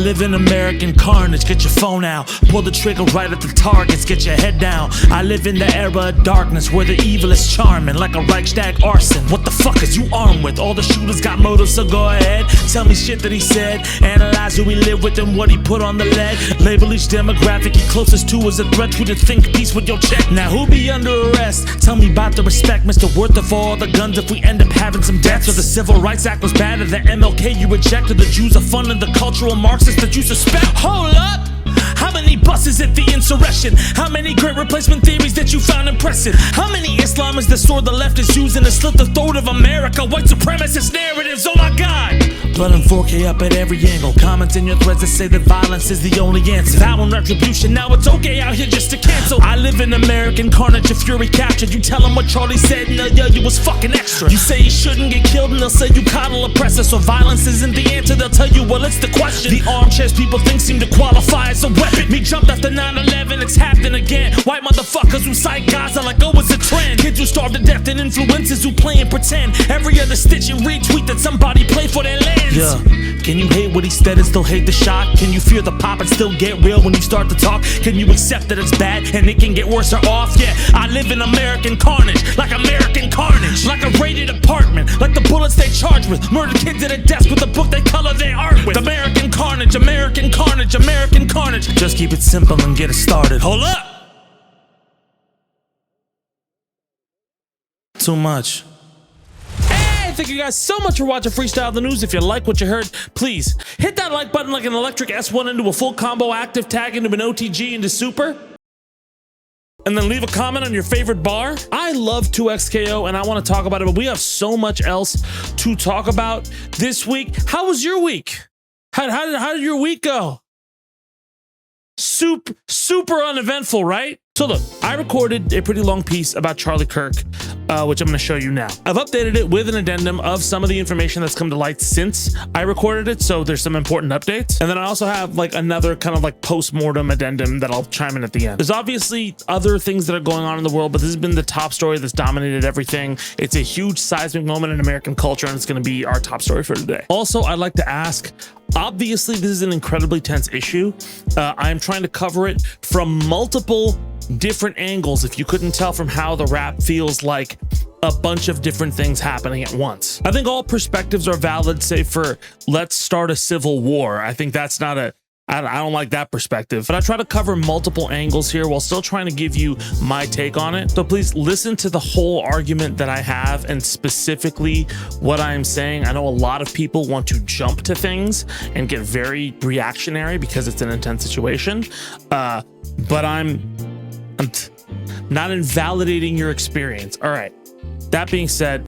live in American carnage, get your phone out, pull the trigger right at the targets, get your head down. I live in the era of darkness where the evil is charming, like a Reichstag arson. What the fuck is you armed with? All the shooters got motives, so go ahead, tell me shit that he said. Analyze who he lived with and what he put on the lead. Label each demographic he closest to as a threat to the think piece with your check. Now who be under arrest? Tell me about the respect, Mr. Worth of all the guns if we end up having some deaths. Or the Civil Rights Act was bad, or the MLK you rejected. The Jews are funding the cultural Marxists that you suspect. Hold up! How many buses at the insurrection? How many great replacement theories that you found impressive? How many Islamists that swore the left is using to slit the throat of America? White supremacist narratives, oh my god! Blood and 4K up at every angle. Comments in your threads that say that violence is the only answer. Vow and retribution, now it's okay out here just to cancel. I live in American carnage, if fury captured. You tell them what Charlie said and they'll yell you was fucking extra. You say he shouldn't get killed and they'll say you coddle oppressor. So violence isn't the answer, they'll tell you, well, it's the question. The armchairs people think seem to qualify as a weapon. Me jumped after 9/11, it's happening again. White motherfuckers who cite Gaza like oh it's a trend. Kids who starve to death and influencers who play and pretend. Every other stitch and retweet that somebody played for their lands. Yeah, can you hate what he said and still hate the shot? Can you fear the pop and still get real when you start to talk? Can you accept that it's bad and it can get worse or off? Yeah, I live in American carnage, like American carnage. Like a raided apartment, like the bullets they charge with. Murdered kids at a desk with a book they color their art with. American carnage, American carnage, American carnage. Just keep it simple and get it started. Hold up! Too much. Hey, thank you guys so much for watching Freestyle the News. If you like what you heard, please hit that like button like an electric S1 into a full combo, active tag into an OTG into super. And then leave a comment on your favorite bar. I love 2XKO and I want to talk about it, but we have so much else to talk about this week. How was your week? How did your week go? Super uneventful, right? So look, I recorded a pretty long piece about Charlie Kirk, which I'm going to show you now. I've updated it with an addendum of some of the information that's come to light since I recorded it, so there's some important updates. And then I also have like another kind of like post-mortem addendum that I'll chime in at the end. There's obviously other things that are going on in the world, but this has been the top story that's dominated everything. It's a huge seismic moment in American culture, and it's going to be our top story for today. Also, I'd like to ask, obviously this is an incredibly tense issue. I'm trying to cover it from multiple different angles. If you couldn't tell from how the rap feels like a bunch of different things happening at once. I think all perspectives are valid, save for let's start a civil war. I think that's not a, I don't like that perspective, but I try to cover multiple angles here while still trying to give you my take on it. So please listen to the whole argument that I have and specifically what I'm saying. I know a lot of people want to jump to things and get very reactionary because it's an intense situation, but I'm not invalidating your experience. All right, that being said,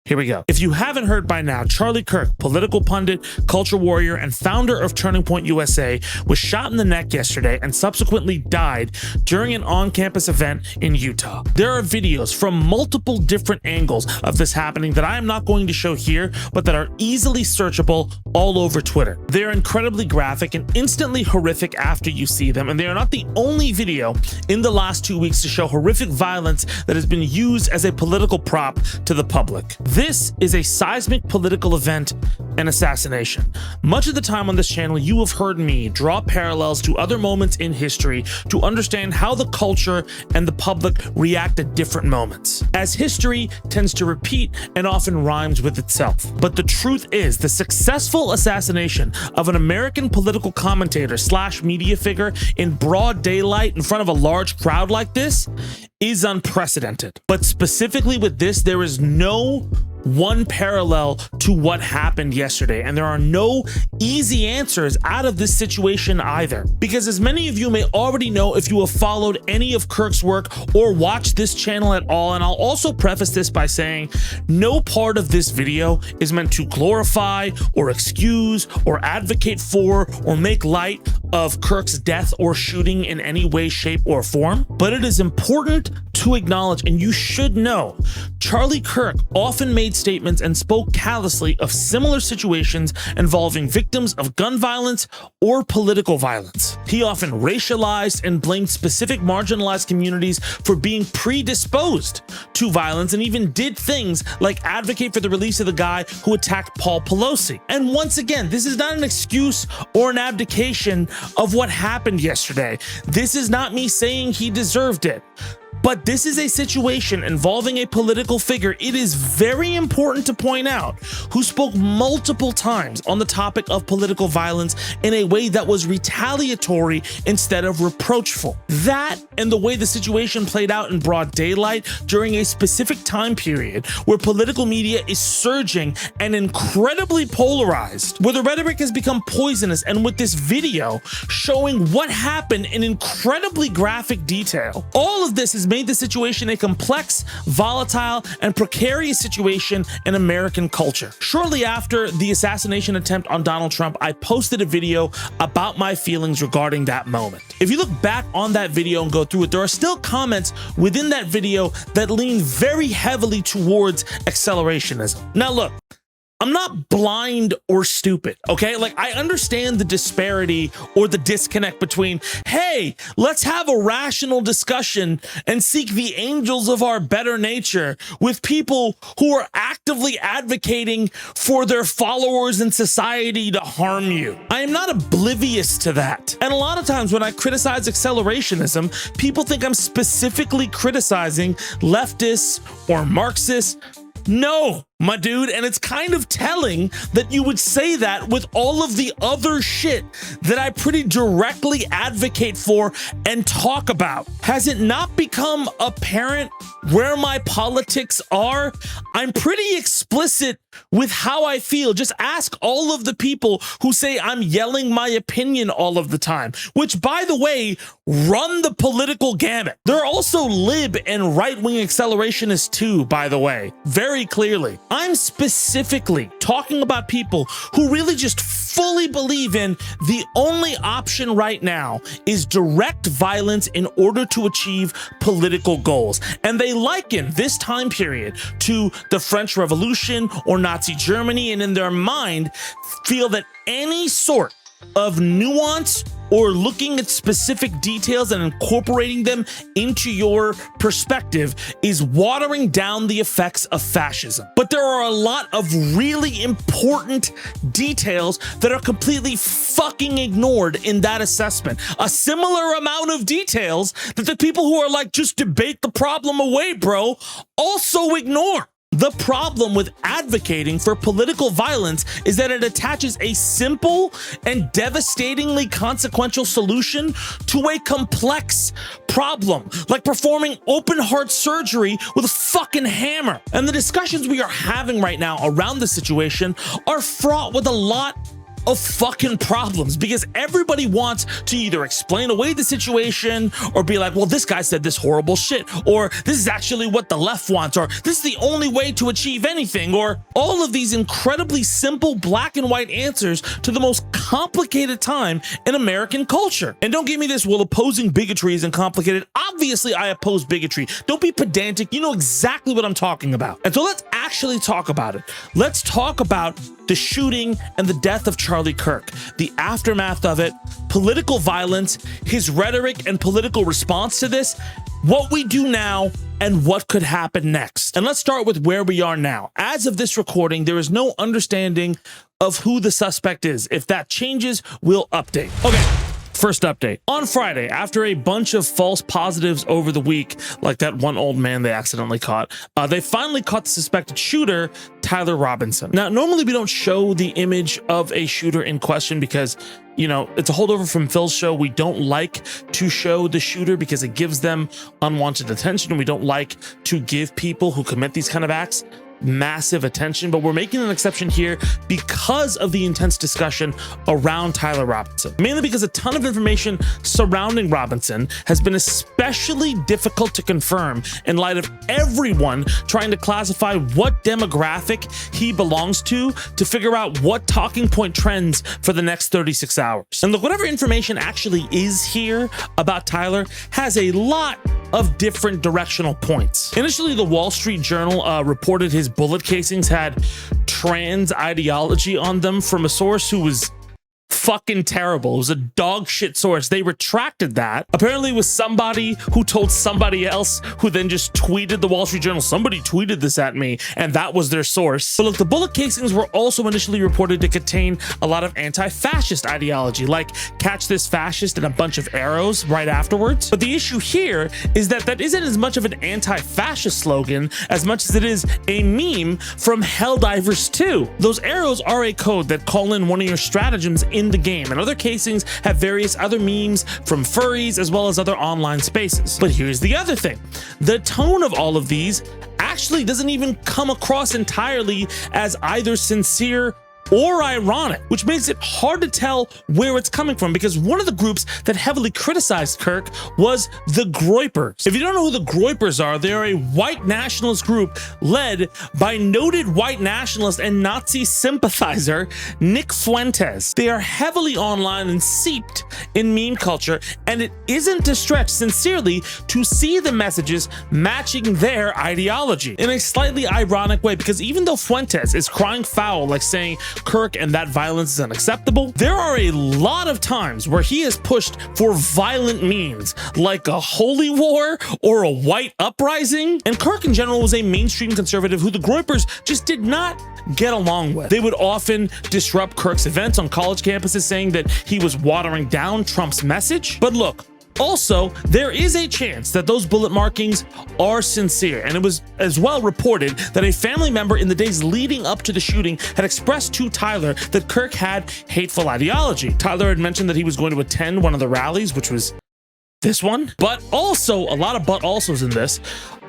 here we go. If you haven't heard by now, Charlie Kirk, political pundit, culture warrior, and founder of Turning Point USA, was shot in the neck yesterday and subsequently died during an on-campus event in Utah. There are videos from multiple different angles of this happening that I am not going to show here, but that are easily searchable all over Twitter. They're incredibly graphic and instantly horrific after you see them, and they are not the only video in the last 2 weeks to show horrific violence that has been used as a political prop to the public. This is a seismic political event and assassination. Much of the time on this channel, you have heard me draw parallels to other moments in history to understand how the culture and the public react at different moments, as history tends to repeat and often rhymes with itself. But the truth is, the successful assassination of an American political commentator / media figure in broad daylight in front of a large crowd like this is unprecedented. But specifically with this, there is no one parallel to what happened yesterday, and there are no easy answers out of this situation either, because as many of you may already know if you have followed any of Kirk's work or watched this channel at all, and I'll also preface this by saying no part of this video is meant to glorify or excuse or advocate for or make light of Kirk's death or shooting in any way, shape, or form, but it is important to acknowledge, and you should know, Charlie Kirk often made statements and spoke callously of similar situations involving victims of gun violence or political violence. He often racialized and blamed specific marginalized communities for being predisposed to violence, and even did things like advocate for the release of the guy who attacked Paul Pelosi. And once again, this is not an excuse or an abdication of what happened yesterday. This is not me saying he deserved it. But this is a situation involving a political figure, it is very important to point out, who spoke multiple times on the topic of political violence in a way that was retaliatory instead of reproachful. That, and the way the situation played out in broad daylight during a specific time period where political media is surging and incredibly polarized, where the rhetoric has become poisonous, and with this video showing what happened in incredibly graphic detail. All of this has made the situation a complex, volatile, and precarious situation in American culture. Shortly after the assassination attempt on Donald Trump, I posted a video about my feelings regarding that moment. If you look back on that video and go through it, there are still comments within that video that lean very heavily towards accelerationism. Now look, I'm not blind or stupid, okay? Like, I understand the disparity or the disconnect between, hey, let's have a rational discussion and seek the angels of our better nature, with people who are actively advocating for their followers in society to harm you. I am not oblivious to that. And a lot of times when I criticize accelerationism, people think I'm specifically criticizing leftists or Marxists. No, my dude, and it's kind of telling that you would say that with all of the other shit that I pretty directly advocate for and talk about. Has it not become apparent where my politics are? I'm pretty explicit with how I feel. Just ask all of the people who say I'm yelling my opinion all of the time, which, by the way, run the political gamut. There are also lib and right-wing accelerationists too, by the way, very clearly. I'm specifically talking about people who really just fully believe in the only option right now is direct violence in order to achieve political goals. And they liken this time period to the French Revolution or Nazi Germany, and in their mind feel that any sort of nuance or looking at specific details and incorporating them into your perspective is watering down the effects of fascism. But there are a lot of really important details that are completely fucking ignored in that assessment. A similar amount of details that the people who are like, just debate the problem away, bro, also ignore. The problem with advocating for political violence is that it attaches a simple and devastatingly consequential solution to a complex problem, like performing open heart surgery with a fucking hammer. And the discussions we are having right now around the situation are fraught with a lot of fucking problems, because everybody wants to either explain away the situation or be like, well, this guy said this horrible shit, or this is actually what the left wants, or this is the only way to achieve anything, or all of these incredibly simple black and white answers to the most complicated time in American culture. And don't give me this, well, opposing bigotry isn't complicated. Obviously, I oppose bigotry. Don't be pedantic. You know exactly what I'm talking about. And so let's actually talk about it. Let's talk about the shooting and the death of Charlie Kirk, the aftermath of it, political violence, his rhetoric and political response to this, what we do now, and what could happen next. And let's start with where we are now. As of this recording, there is no understanding of who the suspect is. If that changes, we'll update. Okay. First update. On Friday, after a bunch of false positives over the week, like that one old man they accidentally caught, they finally caught the suspected shooter, Tyler Robinson. Now, normally we don't show the image of a shooter in question because, you know, it's a holdover from Phil's show. We don't like to show the shooter because it gives them unwanted attention. We don't like to give people who commit these kind of acts massive attention, but we're making an exception here because of the intense discussion around Tyler Robinson. Mainly because a ton of information surrounding Robinson has been especially difficult to confirm in light of everyone trying to classify what demographic he belongs to figure out what talking point trends for the next 36 hours. And look, whatever information actually is here about Tyler has a lot of different directional points. Initially, the Wall Street Journal reported his bullet casings had trans ideology on them from a source who was fucking terrible. It was a dog shit source. They retracted that. Apparently it was somebody who told somebody else who then just tweeted the Wall Street Journal, somebody tweeted this at me, and that was their source. But look, the bullet casings were also initially reported to contain a lot of anti-fascist ideology, like catch this fascist and a bunch of arrows right afterwards. But the issue here is that that isn't as much of an anti-fascist slogan as much as it is a meme from Helldivers 2. Those arrows are a code that call in one of your stratagems in the game, and other casings have various other memes from furries as well as other online spaces. But here's the other thing. The tone of all of these actually doesn't even come across entirely as either sincere or ironic, which makes it hard to tell where it's coming from, because one of the groups that heavily criticized Kirk was the Groypers. If you don't know who the Groypers are, they are a white nationalist group led by noted white nationalist and Nazi sympathizer Nick Fuentes. They are heavily online and seeped in meme culture, and it isn't a stretch, sincerely, to see the messages matching their ideology in a slightly ironic way, because even though Fuentes is crying foul, like saying Kirk and that violence is unacceptable, there are a lot of times where he has pushed for violent means like a holy war or a white uprising. And Kirk in general was a mainstream conservative who the Groypers just did not get along with. They would often disrupt Kirk's events on college campuses, saying that he was watering down Trump's message. But look, also, there is a chance that those bullet markings are sincere, and it was as well reported that a family member in the days leading up to the shooting had expressed to Tyler that Kirk had hateful ideology. Tyler had mentioned that he was going to attend one of the rallies, which was this one. But also, a lot of but alsos in this.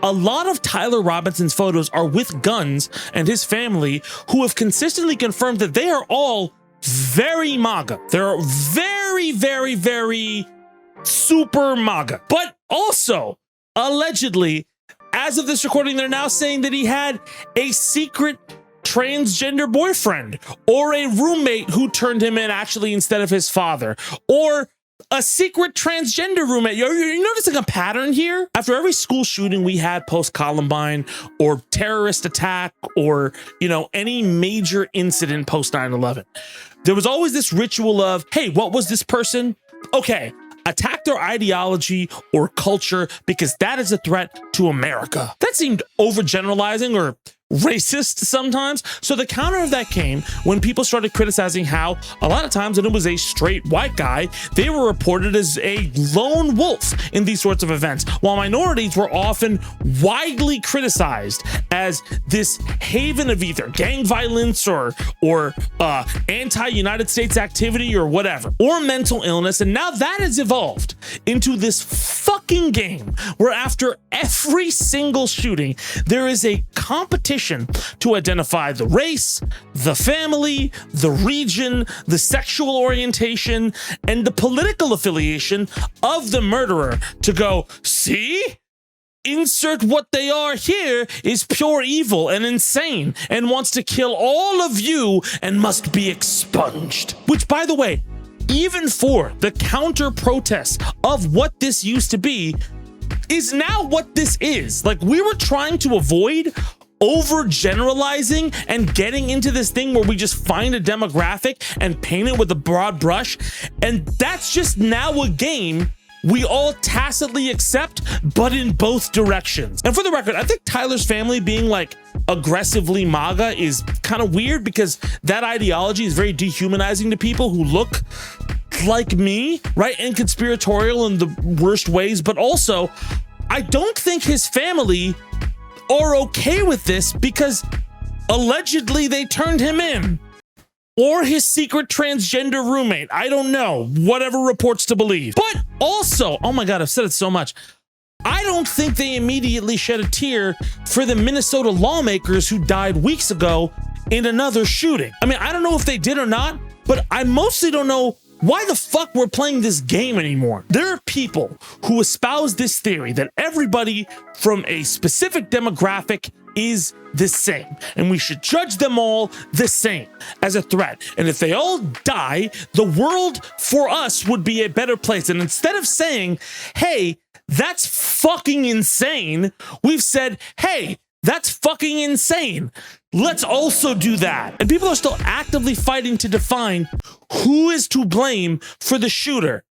A lot of Tyler Robinson's photos are with guns and his family, who have consistently confirmed that they are all very MAGA. They're very, very, very super MAGA. But also, allegedly, as of this recording, they're now saying that he had a secret transgender boyfriend, or a roommate who turned him in actually instead of his father, or a secret transgender roommate. You're noticing a pattern here? After every school shooting we had post-Columbine, or terrorist attack, or, any major incident post 9/11, there was always this ritual of, hey, what was this person? Okay, attack their ideology or culture because that is a threat to America. That seemed overgeneralizing or racist sometimes. So the counter of that came when people started criticizing how a lot of times when it was a straight white guy, they were reported as a lone wolf in these sorts of events, while minorities were often widely criticized as this haven of either gang violence or anti-United States activity or whatever, or mental illness. And now that has evolved into this fucking game where after every single shooting, there is a competition to identify the race, the family, the region, the sexual orientation, and the political affiliation of the murderer to go, see? Insert what they are here is pure evil and insane and wants to kill all of you and must be expunged. Which, by the way, even for the counter protests of what this used to be, is now what this is. Like, we were trying to avoid overgeneralizing and getting into this thing where we just find a demographic and paint it with a broad brush. And that's just now a game we all tacitly accept, but in both directions. And for the record, I think Tyler's family being like aggressively MAGA is kind of weird, because that ideology is very dehumanizing to people who look like me, right? And conspiratorial in the worst ways. But also, I don't think his family are okay with this, because allegedly they turned him in, or his secret transgender roommate. I don't know, whatever reports to believe. But also, oh my God, I've said it so much. I don't think they immediately shed a tear for the Minnesota lawmakers who died weeks ago in another shooting. I mean, I don't know if they did or not, but I mostly don't know why the fuck we're playing this game anymore. There are people who espouse this theory that everybody from a specific demographic is the same, and we should judge them all the same as a threat. And if they all die, the world for us would be a better place. And instead of saying, hey, that's fucking insane, we've said, hey, that's fucking insane, let's also do that. And people are still actively fighting to define who is to blame for the shooter.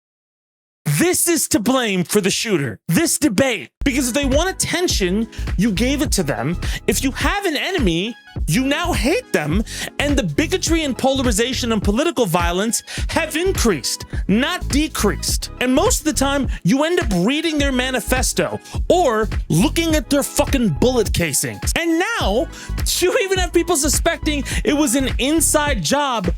This is to blame for the shooter. This debate. Because if they want attention, you gave it to them. If you have an enemy, you now hate them. And the bigotry and polarization and political violence have increased, not decreased. And most of the time, you end up reading their manifesto or looking at their fucking bullet casings. And now, you even have people suspecting it was an inside job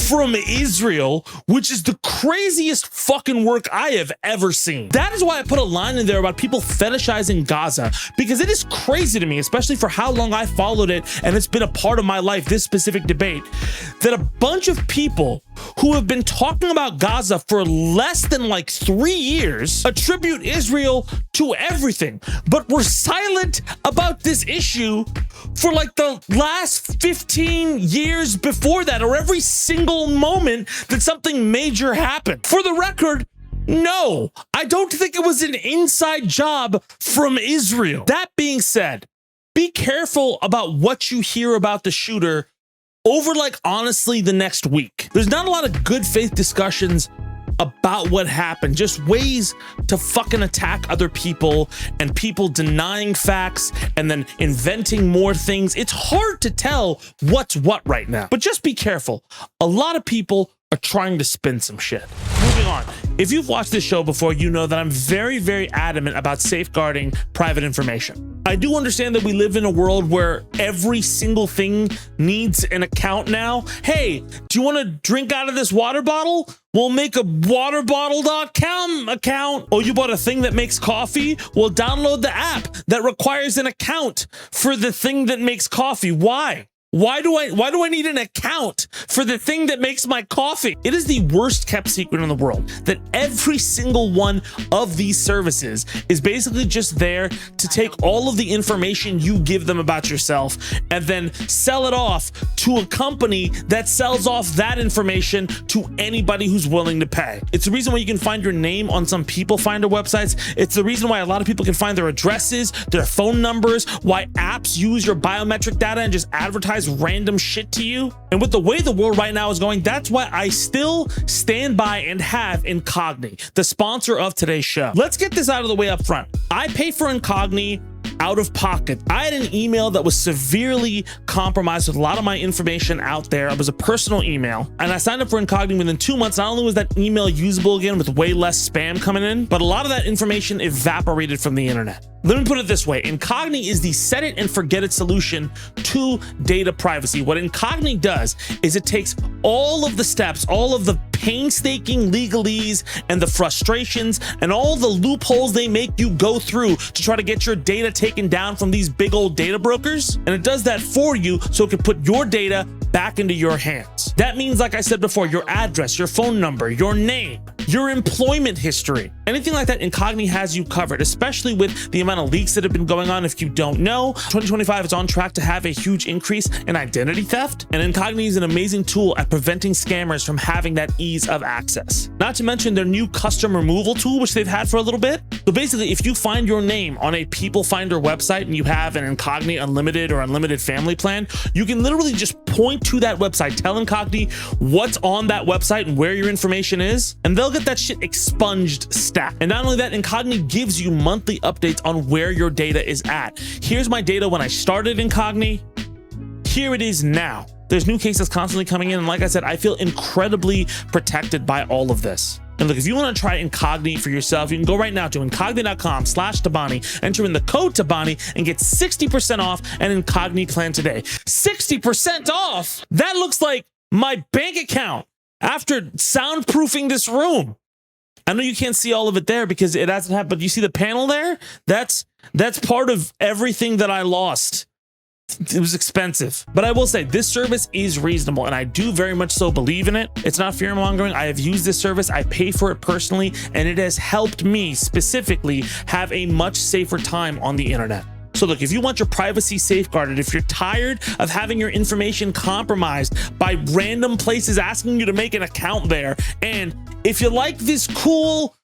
from Israel, which is the craziest fucking work I have ever seen. That is why I put a line in there about people fetishizing Gaza, because it is crazy to me, especially for how long I followed it and it's been a part of my life, this specific debate, that a bunch of people who have been talking about Gaza for less than like 3 years attribute Israel to everything, but were silent about this issue for like the last 15 years before that, or every single moment that something major happened. For the record, no, I don't think it was an inside job from Israel. That being said, be careful about what you hear about the shooter over, like, honestly, the next week. There's not a lot of good faith discussions about what happened, just ways to fucking attack other people and people denying facts and then inventing more things. It's hard to tell what's what right now, but just be careful. A lot of people are trying to spin some shit. Moving on. If you've watched this show before, you know that I'm very, very adamant about safeguarding private information. I do understand that we live in a world where every single thing needs an account now. Hey, do you want to drink out of this water bottle? We'll make a waterbottle.com account. Oh, you bought a thing that makes coffee? Well, download the app that requires an account for the thing that makes coffee. Why? Why do I need an account for the thing that makes my coffee? It is the worst kept secret in the world that every single one of these services is basically just there to take all of the information you give them about yourself and then sell it off to a company that sells off that information to anybody who's willing to pay. It's the reason why you can find your name on some people finder websites. It's the reason why a lot of people can find their addresses, their phone numbers, why apps use your biometric data and just advertise random shit to you. And with the way the world right now is going, that's why I still stand by and have Incogni, the sponsor of today's show. Let's get this out of the way up front. I pay for Incogni out of pocket. I had an email that was severely compromised with a lot of my information out there. It was a personal email, and I signed up for Incogni within 2 months. Not only was that email usable again with way less spam coming in, but a lot of that information evaporated from the internet. Let me put it this way. Incogni is the set it and forget it solution to data privacy. What Incogni does is it takes all of the steps, all of the painstaking legalese and the frustrations and all the loopholes they make you go through to try to get your data taken down from these big old data brokers. And it does that for you so it can put your data back into your hands. That means, like I said before, your address, your phone number, your name, your employment history, anything like that, Incogni has you covered, especially with the amount of leaks that have been going on. If you don't know, 2025 is on track to have a huge increase in identity theft, and Incogni is an amazing tool at preventing scammers from having that ease of access. Not to mention their new custom removal tool, which they've had for a little bit. So basically, if you find your name on a people finder website and you have an Incogni Unlimited or Unlimited family plan, you can literally just point to that website, tell Incogni what's on that website and where your information is, and they'll get that shit expunged stat. And not only that, Incogni gives you monthly updates on where your data is at. Here's my data when I started Incogni. Here it is now. There's new cases constantly coming in, and like I said, I feel incredibly protected by all of this. And look, if you want to try Incogni for yourself, you can go right now to incogni.com/Tabani, enter in the code Tabani, and get 60% off an Incogni plan today. 60% off? That looks like my bank account after soundproofing this room. I know you can't see all of it there because it hasn't happened, but you see the panel there? That's part of everything that I lost. It was expensive, but I will say this service is reasonable and I do very much so believe in it. It's not fear mongering. I have used this service. I pay for it personally, and it has helped me specifically have a much safer time on the internet. So look, if you want your privacy safeguarded, if you're tired of having your information compromised by random places asking you to make an account there, and if you like this cool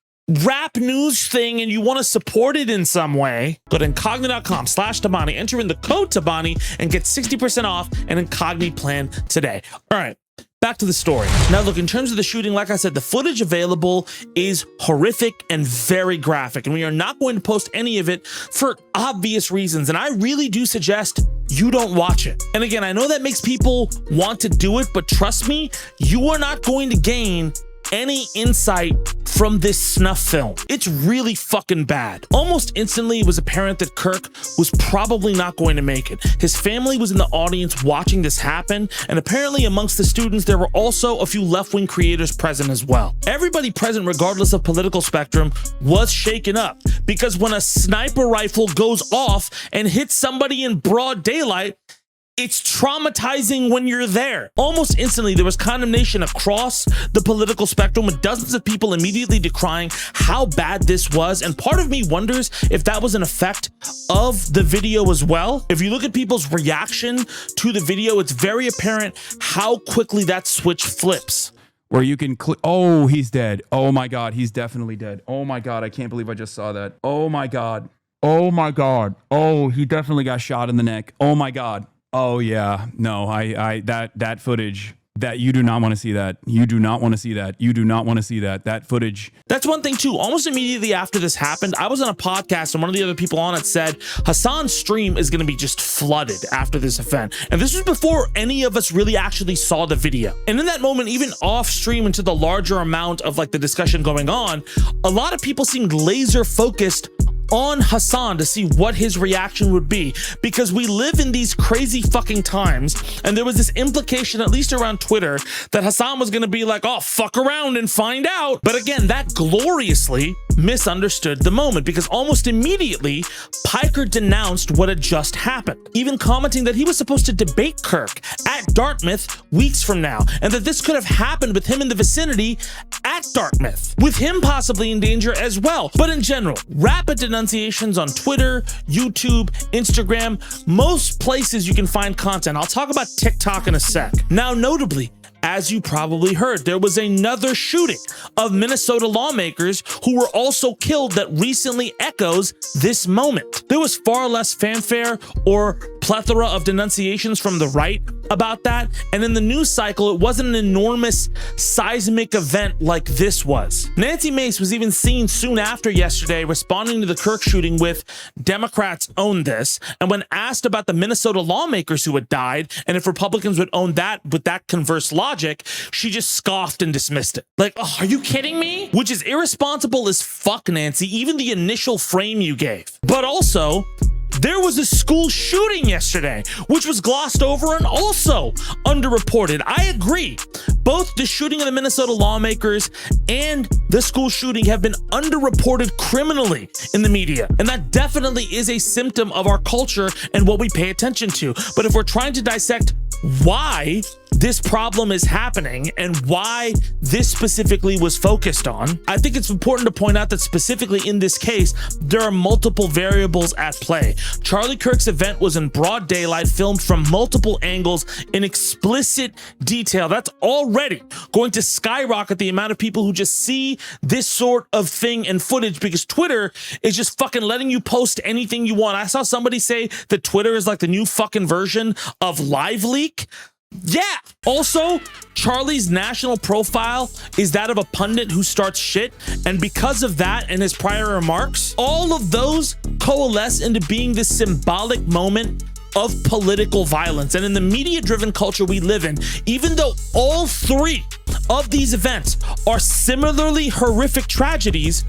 rap news thing and you want to support it in some way, go to incogni.com/Tabani, enter in the code Tabani and get 60% off an Incogni plan today. All right, back to the story. Now look, in terms of the shooting, like I said, the footage available is horrific and very graphic, and we are not going to post any of it for obvious reasons, and I really do suggest you don't watch it. And again, I know that makes people want to do it, but trust me, you are not going to gain any insight from this snuff film. It's really fucking bad. Almost instantly, it was apparent that Kirk was probably not going to make it. His family was in the audience watching this happen, and apparently amongst the students, there were also a few left-wing creators present as well. Everybody present, regardless of political spectrum, was shaken up, because when a sniper rifle goes off and hits somebody in broad daylight, it's traumatizing when you're there. Almost instantly, there was condemnation across the political spectrum, with dozens of people immediately decrying how bad this was. And part of me wonders if that was an effect of the video as well. If you look at people's reaction to the video, it's very apparent how quickly that switch flips. Where you can click, oh, he's dead. Oh my God, he's definitely dead. Oh my God, I can't believe I just saw that. Oh my God. Oh my God. Oh, he definitely got shot in the neck. Oh my God. Oh yeah, no, that footage, that you do not want to see that. You do not want to see that. You do not want to see that. That footage. That's one thing too. Almost immediately after this happened, I was on a podcast and one of the other people on it said Hasan's stream is going to be just flooded after this event. And this was before any of us really actually saw the video. And in that moment, even off stream into the larger amount of like the discussion going on, a lot of people seemed laser focused on Hasan to see what his reaction would be, because we live in these crazy fucking times, and there was this implication, at least around Twitter, that Hasan was going to be like, oh, fuck around and find out. But again, that gloriously misunderstood the moment, because almost immediately Piker denounced what had just happened, even commenting that he was supposed to debate Kirk at Dartmouth weeks from now, and that this could have happened with him in the vicinity at Dartmouth, with him possibly in danger as well. But in general, rapid denunciations on Twitter, YouTube, Instagram, most places you can find content. I'll talk about TikTok in a sec. Now, notably, as you probably heard, there was another shooting of Minnesota lawmakers who were also killed that recently echoes this moment. There was far less fanfare or plethora of denunciations from the right about that, and in the news cycle, it wasn't an enormous seismic event like this was. Nancy Mace was even seen soon after yesterday responding to the Kirk shooting with "Democrats own this," and when asked about the Minnesota lawmakers who had died and if Republicans would own that with that converse logic, she just scoffed and dismissed it. Like, oh, are you kidding me? Which is irresponsible as fuck, Nancy, even the initial frame you gave. But also, there was a school shooting yesterday, which was glossed over and also underreported. I agree. Both the shooting of the Minnesota lawmakers and the school shooting have been underreported criminally in the media. And that definitely is a symptom of our culture and what we pay attention to. But if we're trying to dissect why this problem is happening and why this specifically was focused on, I think it's important to point out that specifically in this case, there are multiple variables at play. Charlie Kirk's event was in broad daylight, filmed from multiple angles in explicit detail. That's already going to skyrocket the amount of people who just see this sort of thing and footage, because Twitter is just fucking letting you post anything you want. I saw somebody say that Twitter is like the new fucking version of Live Leak. Yeah. Also, Charlie's national profile is that of a pundit who starts shit, and because of that and his prior remarks, all of those coalesce into being this symbolic moment of political violence. And in the media-driven culture we live in, even though all three of these events are similarly horrific tragedies,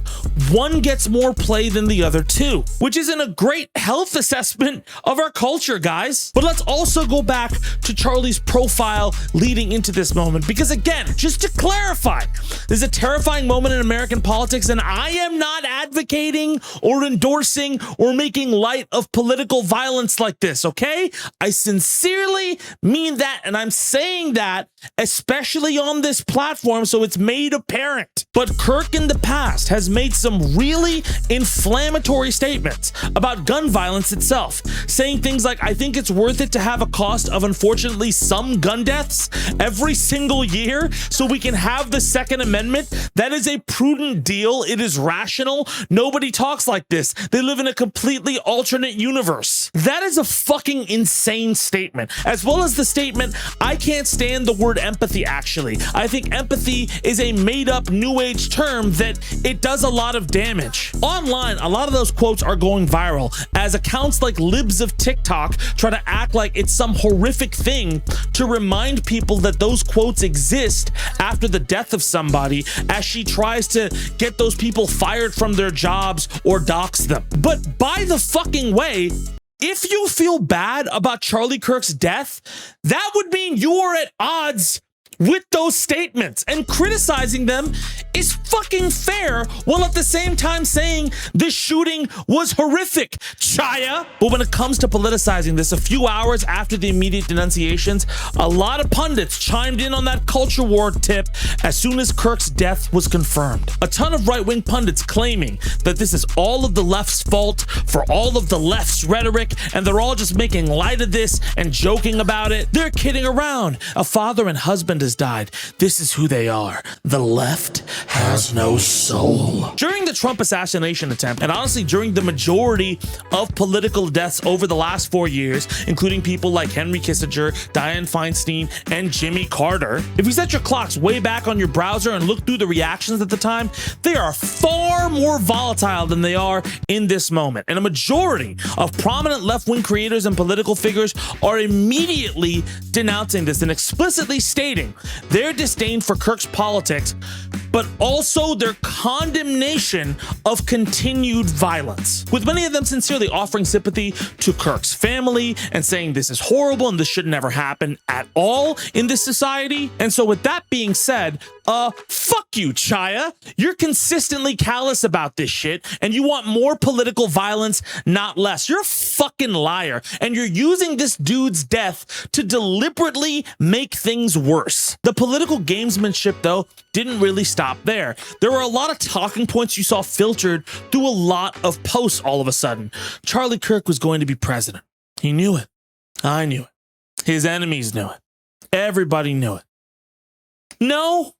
one gets more play than the other two, which isn't a great health assessment of our culture, guys. But let's also go back to Charlie's profile leading into this moment, because again, just to clarify, there's a terrifying moment in American politics, and I am not advocating or endorsing or making light of political violence like this, okay? I sincerely mean that, and I'm saying that especially on this platform so it's made apparent. But Kirk in the past has made some really inflammatory statements about gun violence itself, saying things like, I think it's worth it to have a cost of unfortunately some gun deaths every single year so we can have the Second Amendment. That is a prudent deal. It is rational. Nobody talks like this. They live in a completely alternate universe. That is a fucking insane statement, as well as the statement, I can't stand the word empathy, actually. I think empathy is a made-up new age term that it does a lot of damage. Online, a lot of those quotes are going viral as accounts like Libs of TikTok try to act like it's some horrific thing to remind people that those quotes exist after the death of somebody, as she tries to get those people fired from their jobs or dox them. But by the fucking way, if you feel bad about Charlie Kirk's death, that would mean you are at odds with those statements, and criticizing them is fucking fair, while at the same time saying this shooting was horrific, Chaya. But when it comes to politicizing this, a few hours after the immediate denunciations, a lot of pundits chimed in on that culture war tip as soon as Kirk's death was confirmed. A ton of right-wing pundits claiming that this is all of the left's fault for all of the left's rhetoric, and they're all just making light of this and joking about it. They're kidding around. A father and husband has died. This is who they are. The left has no soul. During the Trump assassination attempt, and honestly during the majority of political deaths over the last 4 years, including people like Henry Kissinger, Dianne Feinstein, and Jimmy Carter, if you set your clocks way back on your browser and look through the reactions at the time, they are far more volatile than they are in this moment. And a majority of prominent left-wing creators and political figures are immediately denouncing this and explicitly stating their disdain for Kirk's politics, but also their condemnation of continued violence, with many of them sincerely offering sympathy to Kirk's family and saying this is horrible and this should never happen at all in this society. And so with that being said, fuck you, Chaya. You're consistently callous about this shit and you want more political violence, not less. You're a fucking liar, and you're using this dude's death to deliberately make things worse. The political gamesmanship, though, didn't really stop there. There were a lot of talking points you saw filtered through a lot of posts all of a sudden. Charlie Kirk was going to be president. He knew it. I knew it. His enemies knew it. Everybody knew it. Nobody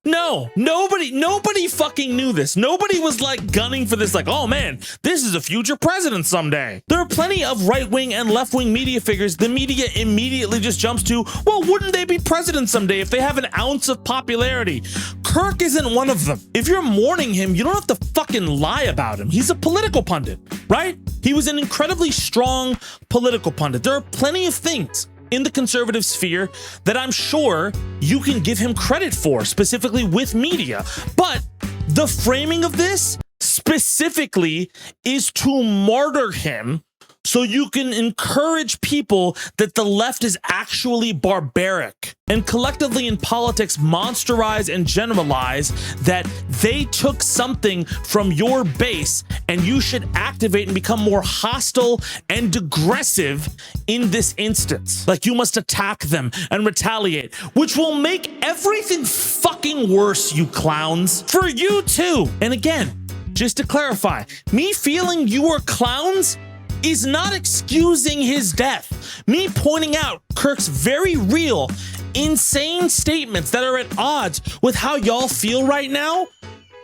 fucking knew this. Nobody was like gunning for this, like, oh man, this is a future president someday. There are plenty of right-wing and left-wing media figures the media immediately just jumps to, well, wouldn't they be president someday if they have an ounce of popularity? Kirk isn't one of them. If you're mourning him, you don't have to fucking lie about him. He's a political pundit, right? He was an incredibly strong political pundit. There are plenty of things in the conservative sphere that I'm sure you can give him credit for, specifically with media. But the framing of this specifically is to martyr him so you can encourage people that the left is actually barbaric, and collectively in politics monsterize and generalize that they took something from your base and you should activate and become more hostile and aggressive in this instance. Like you must attack them and retaliate, which will make everything fucking worse, you clowns. For you too. And again, just to clarify, me feeling you are clowns is not excusing his death. Me pointing out Kirk's very real, insane statements that are at odds with how y'all feel right now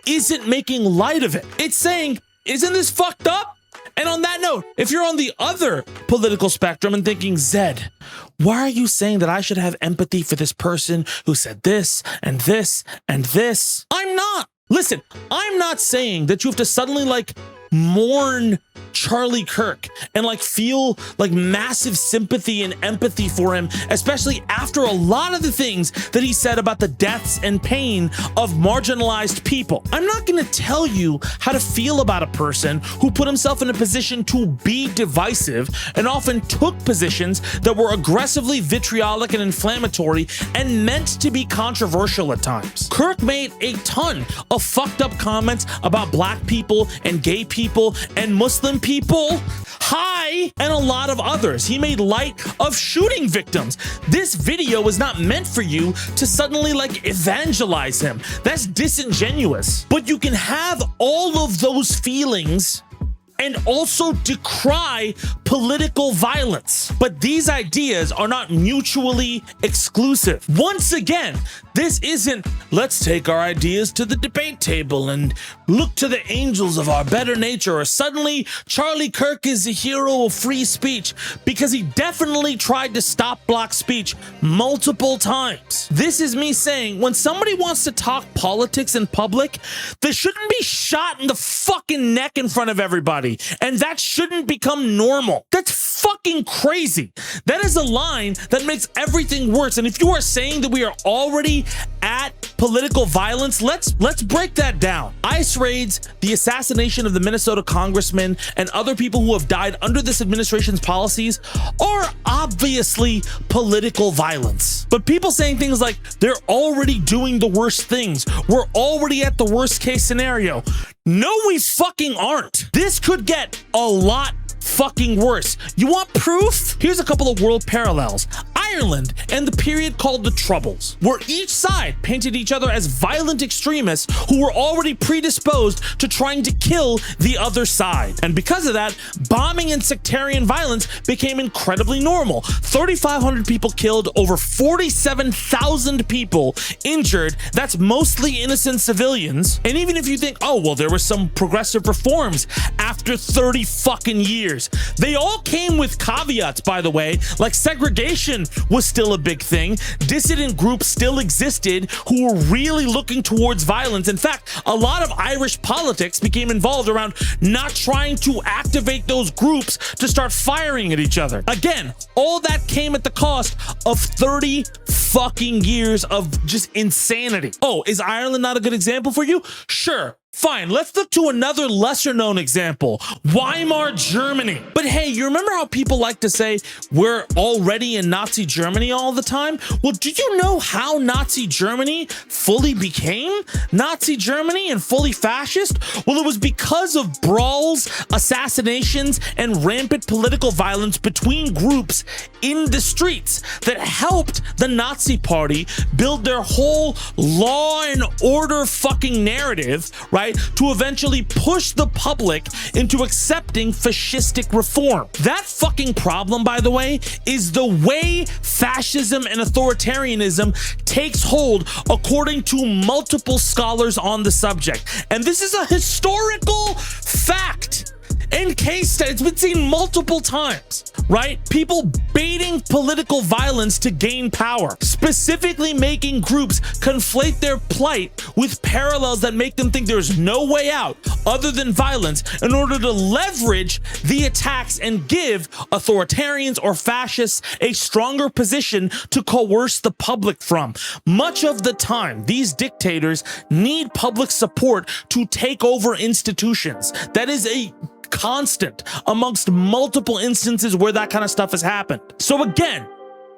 isn't making light of it. It's saying, isn't this fucked up? And on that note, if you're on the other political spectrum and thinking, Zed, why are you saying that I should have empathy for this person who said this and this and this? I'm not. Listen, I'm not saying that you have to suddenly like mourn Charlie Kirk and like feel like massive sympathy and empathy for him, especially after a lot of the things that he said about the deaths and pain of marginalized people. I'm not going to tell you how to feel about a person who put himself in a position to be divisive and often took positions that were aggressively vitriolic and inflammatory and meant to be controversial at times. Kirk made a ton of fucked up comments about black people and gay people and Muslim people, and a lot of others. He made light of shooting victims. This video was not meant for you to suddenly like evangelize him. That's disingenuous. But you can have all of those feelings and also decry political violence. But these ideas are not mutually exclusive. Once again, this isn't, let's take our ideas to the debate table and look to the angels of our better nature, or suddenly Charlie Kirk is a hero of free speech, because he definitely tried to stop block speech multiple times. This is me saying, when somebody wants to talk politics in public, they shouldn't be shot in the fucking neck in front of everybody. And that shouldn't become normal. That's fucking crazy. That is a line that makes everything worse. And if you are saying that we are already at political violence, let's break that down. ICE raids, the assassination of the Minnesota congressman, and other people who have died under this administration's policies are obviously political violence. But people saying things like, they're already doing the worst things, we're already at the worst case scenario. No, we fucking aren't. This could get a lot fucking worse. You want proof? Here's a couple of world parallels. Ireland and the period called the Troubles, where each side painted each other as violent extremists who were already predisposed to trying to kill the other side. And because of that, bombing and sectarian violence became incredibly normal. 3,500 people killed, over 47,000 people injured. That's mostly innocent civilians. And even if you think, oh, well, there were some progressive reforms after 30 fucking years, they all came with caveats, by the way, like segregation was still a big thing. Dissident groups still existed who were really looking towards violence. In fact, a lot of Irish politics became involved around not trying to activate those groups to start firing at each other. Again, all that came at the cost of 30 fucking years of just insanity. Oh, is Ireland not a good example for you? Sure. Fine, let's look to another lesser known example, Weimar Germany. But hey, you remember how people like to say we're already in Nazi Germany all the time? Well, do you know how Nazi Germany fully became Nazi Germany and fully fascist? Well, it was because of brawls, assassinations, and rampant political violence between groups in the streets that helped the Nazi Party build their whole law and order fucking narrative, right? To eventually push the public into accepting fascistic reform. That fucking problem, by the way, is the way fascism and authoritarianism takes hold, according to multiple scholars on the subject. And this is a historical fact. And case study, it's been seen multiple times, right? People baiting political violence to gain power, specifically making groups conflate their plight with parallels that make them think there's no way out other than violence in order to leverage the attacks and give authoritarians or fascists a stronger position to coerce the public from. Much of the time, these dictators need public support to take over institutions. That is a constant amongst multiple instances where that kind of stuff has happened. So again,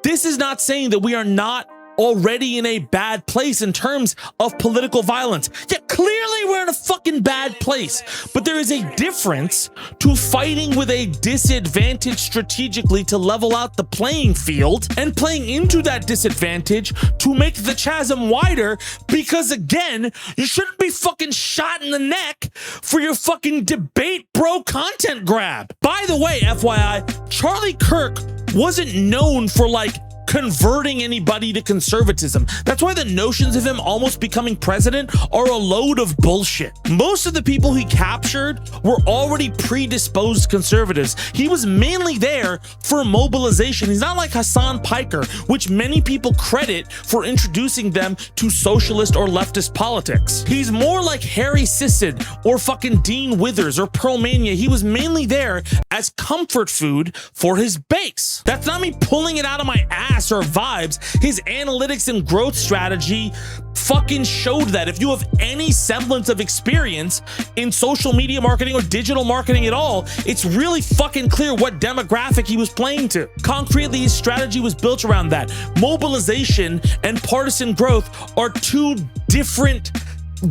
this is not saying that we are not already in a bad place in terms of political violence. Yeah, clearly we're in a fucking bad place, but there is a difference to fighting with a disadvantage strategically to level out the playing field and playing into that disadvantage to make the chasm wider, because again, you shouldn't be fucking shot in the neck for your fucking debate bro content grab. By the way, FYI, Charlie Kirk wasn't known for like converting anybody to conservatism. That's why the notions of him almost becoming president are a load of bullshit. Most of the people he captured were already predisposed conservatives. He was mainly there for mobilization. He's not like Hasan Piker, which many people credit for introducing them to socialist or leftist politics. He's more like Harry Sisson or fucking Dean Withers or Pearl Mania. He was mainly there as comfort food for his base. That's not me pulling it out of my ass or vibes. His analytics and growth strategy fucking showed that. If you have any semblance of experience in social media marketing or digital marketing at all, it's really fucking clear what demographic he was playing to. Concretely, his strategy was built around that. Mobilization and partisan growth are two different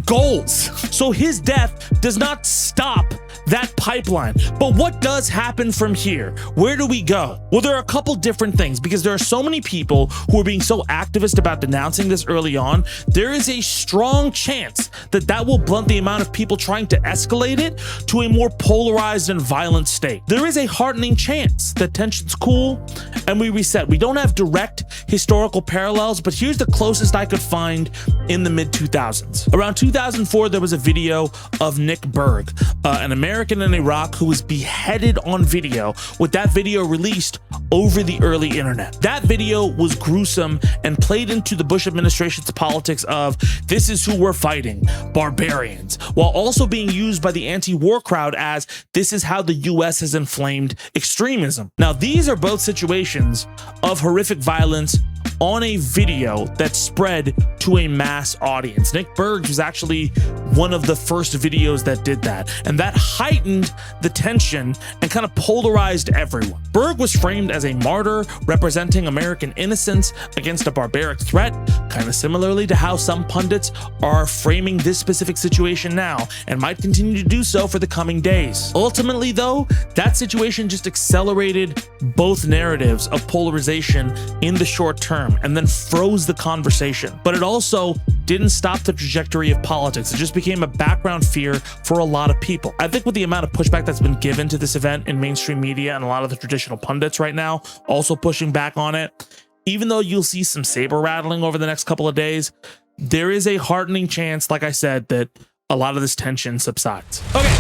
goals. So his death does not stop that pipeline. But what does happen from here? Where do we go? Well, there are a couple different things, because there are so many people who are being so activist about denouncing this early on. There is a strong chance that that will blunt the amount of people trying to escalate it to a more polarized and violent state. There is a heartening chance that tensions cool and we reset. We don't have direct historical parallels, but here's the closest I could find in the mid-2000s. Around 2004, there was a video of Nick Berg, an American in Iraq who was beheaded on video, with that video released over the early internet. That video was gruesome and played into the Bush administration's politics of this is who we're fighting, barbarians, while also being used by the anti-war crowd as this is how the US has inflamed extremism. Now, these are both situations of horrific violence on a video that spread to a mass audience. Nick Berg was actually one of the first videos that did that, and that heightened the tension and kind of polarized everyone. Berg was framed as a martyr representing American innocence against a barbaric threat, kind of similarly to how some pundits are framing this specific situation now and might continue to do so for the coming days. Ultimately, though, that situation just accelerated both narratives of polarization in the short term and then froze the conversation. But it also didn't stop the trajectory of politics. It just became a background fear for a lot of people. I think with the amount of pushback that's been given to this event in mainstream media and a lot of the traditional pundits right now also pushing back on it, even though you'll see some saber rattling over the next couple of days, there is a heartening chance, like I said, that a lot of this tension subsides. Okay.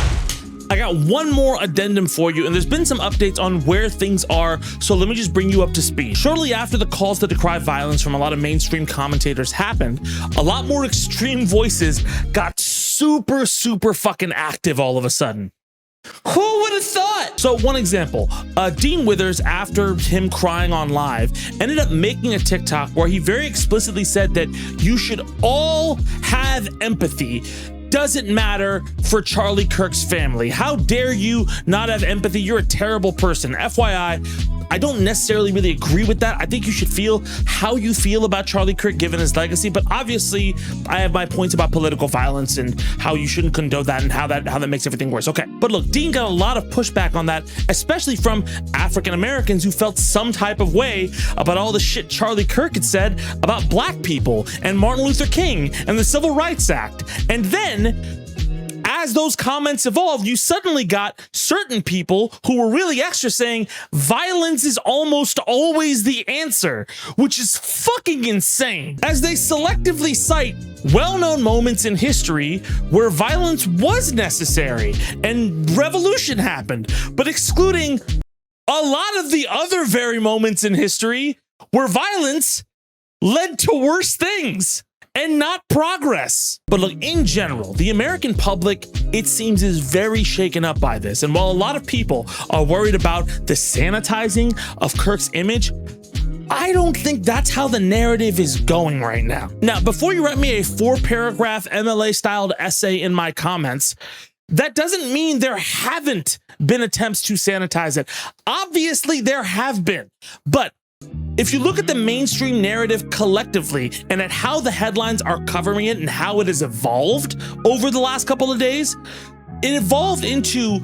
I got one more addendum for you, and there's been some updates on where things are, so let me just bring you up to speed. Shortly after the calls to decry violence from a lot of mainstream commentators happened, a lot more extreme voices got super fucking active all of a sudden. Who would have thought? So one example, Dean Withers, after him crying on live, ended up making a TikTok where he very explicitly said that you should all have empathy. Doesn't matter for Charlie Kirk's family. How dare you not have empathy? You're a terrible person. FYI, I don't necessarily really agree with that. I think you should feel how you feel about Charlie Kirk given his legacy, but obviously I have my points about political violence and how you shouldn't condone that and how that makes everything worse. Okay, but look, Dean got a lot of pushback on that, especially from African Americans who felt some type of way about all the shit Charlie Kirk had said about black people and Martin Luther King and the Civil Rights Act. And then as those comments evolved, you suddenly got certain people who were really extra saying violence is almost always the answer, which is fucking insane, as they selectively cite well-known moments in history where violence was necessary and revolution happened, but excluding a lot of the other very moments in history where violence led to worse things and not progress. But look, in general, the American public, it seems, is very shaken up by this. And while a lot of people are worried about the sanitizing of Kirk's image, I don't think that's how the narrative is going right now. Now, before you write me a 4-paragraph MLA-styled essay in my comments, that doesn't mean there haven't been attempts to sanitize it. Obviously, there have been, but if you look at the mainstream narrative collectively and at how the headlines are covering it and how it has evolved over the last couple of days, it evolved into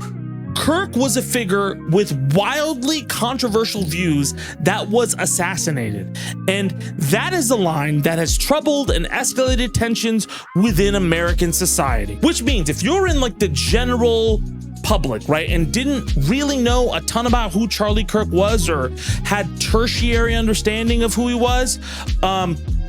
Kirk was a figure with wildly controversial views that was assassinated. And that is a line that has troubled and escalated tensions within American society. Which means if you're in like the general public, right, and didn't really know a ton about who Charlie Kirk was or had tertiary understanding of who he was,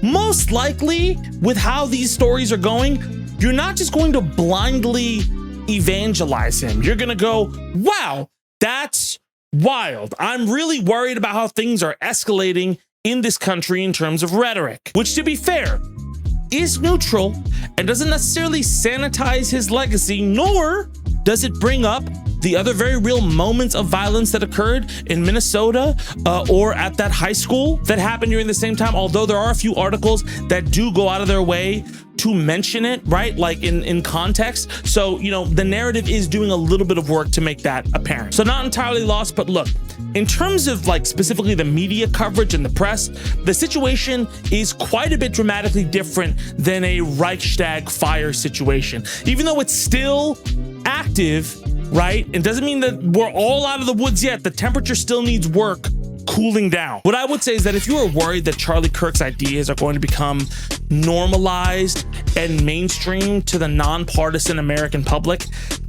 most likely with how these stories are going, you're not just going to blindly evangelize him. You're going to go, wow, that's wild. I'm really worried about how things are escalating in this country in terms of rhetoric, which, to be fair, is neutral and doesn't necessarily sanitize his legacy, nor does it bring up the other very real moments of violence that occurred in Minnesota or at that high school that happened during the same time, although there are a few articles that do go out of their way to mention it, right? Like in context. So, you know, the narrative is doing a little bit of work to make that apparent. So not entirely lost, but look, in terms of like specifically the media coverage and the press, the situation is quite a bit dramatically different than a Reichstag fire situation. Even though it's still active, right? It doesn't mean that we're all out of the woods yet. The temperature still needs work cooling down. What I would say is that if you are worried that Charlie Kirk's ideas are going to become normalized and mainstream to the nonpartisan American public,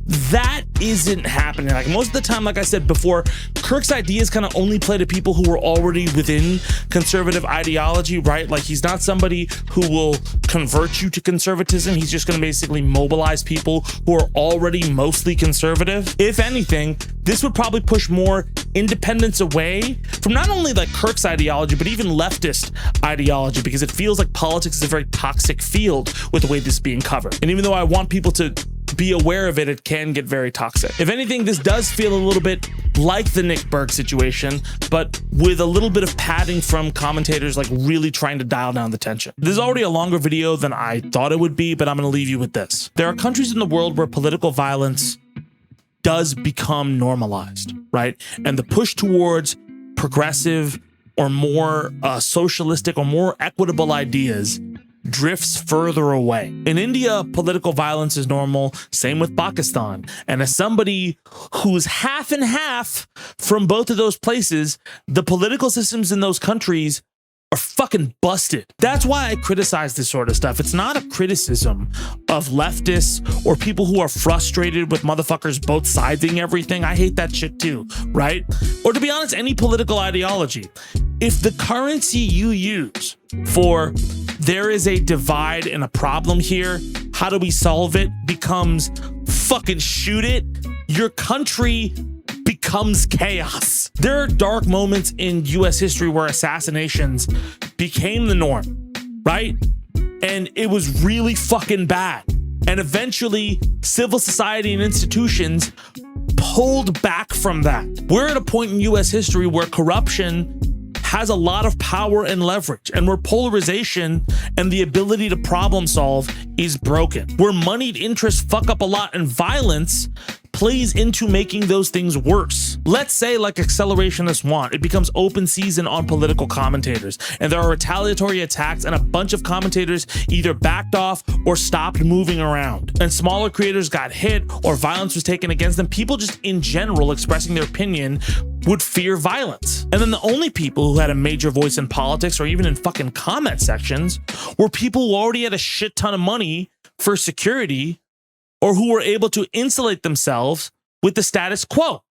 that isn't happening. Like most of the time, like I said before, Kirk's ideas kind of only play to people who are already within conservative ideology, right? Like he's not somebody who will convert you to conservatism. He's just going to basically mobilize people who are already mostly conservative. If anything, this would probably push more independence away from not only like Kirk's ideology, but even leftist ideology, because it feels like politics is a very toxic field with the way this is being covered. And even though I want people to be aware of it, it can get very toxic. If anything, this does feel a little bit like the Nick Berg situation, but with a little bit of padding from commentators like really trying to dial down the tension. This is already a longer video than I thought it would be, but I'm going to leave you with this. There are countries in the world where political violence does become normalized, right? And the push towards progressive or more socialistic or more equitable ideas drifts further away. In India, political violence is normal, same with Pakistan. And as somebody who's half and half from both of those places, the political systems in those countries are fucking busted. That's why I criticize this sort of stuff. It's not a criticism of leftists or people who are frustrated with motherfuckers both siding everything. I hate that shit too, right? Or to be honest, any political ideology. If the currency you use for there is a divide and a problem here, how do we solve it, becomes fucking shoot it, your country becomes chaos. There are dark moments in US history where assassinations became the norm, right? And it was really fucking bad. And eventually civil society and institutions pulled back from that. We're at a point in US history where corruption has a lot of power and leverage, and where polarization and the ability to problem solve is broken, where moneyed interests fuck up a lot and violence plays into making those things worse. Let's say, like accelerationists want, it becomes open season on political commentators, and there are retaliatory attacks, and a bunch of commentators either backed off or stopped moving around, and smaller creators got hit or violence was taken against them. People just in general expressing their opinion would fear violence. And then the only people who had a major voice in politics or even in fucking comment sections were people who already had a shit ton of money for security or who were able to insulate themselves with the status quo.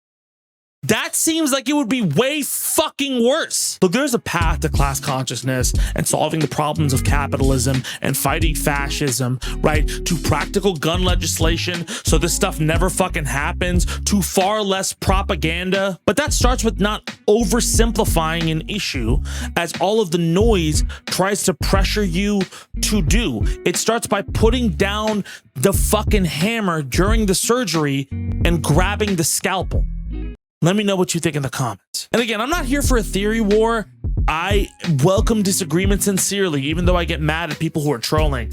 That seems like it would be way fucking worse. Look, there's a path to class consciousness and solving the problems of capitalism and fighting fascism, right? To practical gun legislation so this stuff never fucking happens, to far less propaganda. But that starts with not oversimplifying an issue as all of the noise tries to pressure you to do. It starts by putting down the fucking hammer during the surgery and grabbing the scalpel. Let me know what you think in the comments. And again, I'm not here for a theory war. I welcome disagreement sincerely, even though I get mad at people who are trolling.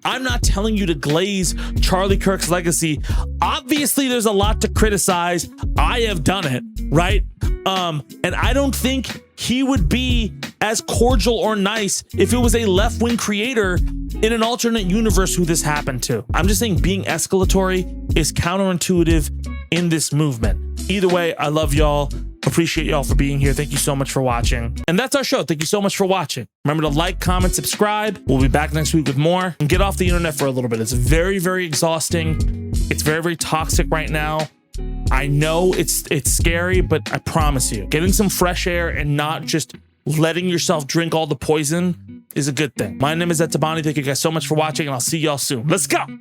I'm not telling you to glaze Charlie Kirk's legacy. Obviously, there's a lot to criticize. I have done it, right? And I don't think he would be as cordial or nice if it was a left-wing creator in an alternate universe who this happened to. I'm just saying being escalatory is counterintuitive in this movement. Either way, I love y'all. Appreciate y'all for being here. Thank you so much for watching. And that's our show. Thank you so much for watching. Remember to like, comment, subscribe. We'll be back next week with more. And get off the internet for a little bit. It's very, very exhausting. It's very, very toxic right now. I know it's scary, but I promise you, getting some fresh air and not just letting yourself drink all the poison is a good thing. My name is Tabani. Thank you guys so much for watching, and I'll see y'all soon. Let's go.